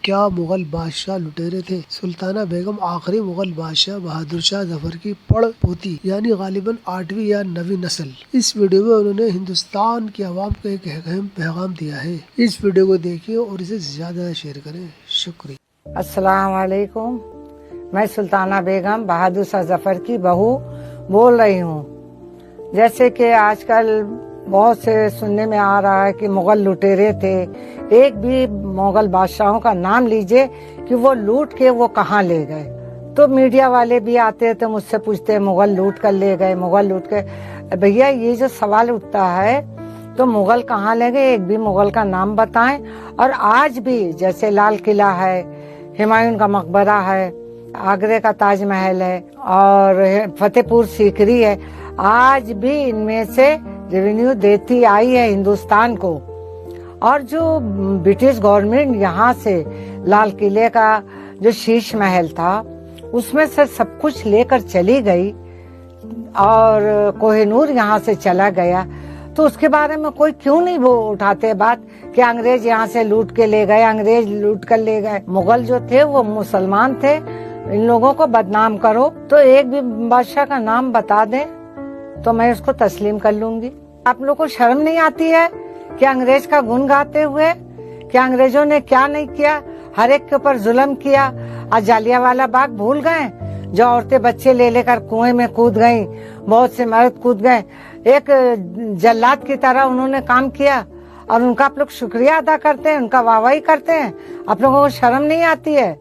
کیا مغل بادشاہ لٹیرے تھے؟ سلطانہ بیگم آخری مغل بادشاہ بہادر شاہ ظفر کی پڑ پوتی یعنی غالباً 8ویں یا 9ویں نسل۔ اس ویڈیو میں انہوں نے ہندوستان کی عوام کو ایک اہم پیغام دیا ہے۔ اس ویڈیو کو دیکھیں اور اسے زیادہ شیئر کریں۔ شکریہ۔ السلام علیکم، میں سلطانہ بیگم بہادر شاہ ظفر کی بہو بول رہی ہوں۔ جیسے کہ آج کل بہت سے سننے میں آ رہا ہے کہ مغل لٹیرے تھے، ایک بھی مغل بادشاہوں کا نام لیجئے کہ وہ لوٹ کے وہ کہاں لے گئے۔ تو میڈیا والے بھی آتے تو مجھ سے پوچھتے مغل لوٹ کر لے گئے، مغل لوٹ کے۔ بھیا یہ جو سوال اٹھتا ہے تو مغل کہاں لے گئے، ایک بھی مغل کا نام بتائیں۔ اور آج بھی جیسے لال قلعہ ہے، ہمایوں کا مقبرہ ہے، آگرے کا تاج محل ہے اور فتح پور سیکری ہے، آج بھی ان میں سے ریونیو دیتی آئی ہے ہندوستان کو۔ اور جو برٹش گورنمنٹ یہاں سے لال قلعے کا جو شیش محل تھا اس میں سے سب کچھ لے کر چلی گئی اور کوہ نور یہاں سے چلا گیا، تو اس کے بارے میں کوئی کیوں نہیں وہ اٹھاتے بات کہ انگریز یہاں سے لوٹ کے لے گئے، انگریز لوٹ کر لے گئے۔ مغل جو تھے وہ مسلمان تھے، ان لوگوں کو بدنام کرو تو ایک بھی بادشاہ کا نام بتا دیں تو میں اس کو تسلیم کر لوں گی۔ آپ لوگوں کو شرم نہیں آتی ہے کہ انگریز کا گن گاتے ہوئے کہ انگریزوں نے کیا نہیں کیا، ہر ایک کے اوپر ظلم کیا۔ آج جالیانوالہ باغ بھول گئے، جو عورتیں بچے لے لے کر کنویں میں کود گئیں، بہت سے مرد کود گئے، ایک جلاد کی طرح انہوں نے کام کیا اور ان کا آپ لوگ شکریہ ادا کرتے ہیں، ان کا واہ واہی کرتے ہیں۔ آپ لوگوں کو شرم نہیں آتی ہے؟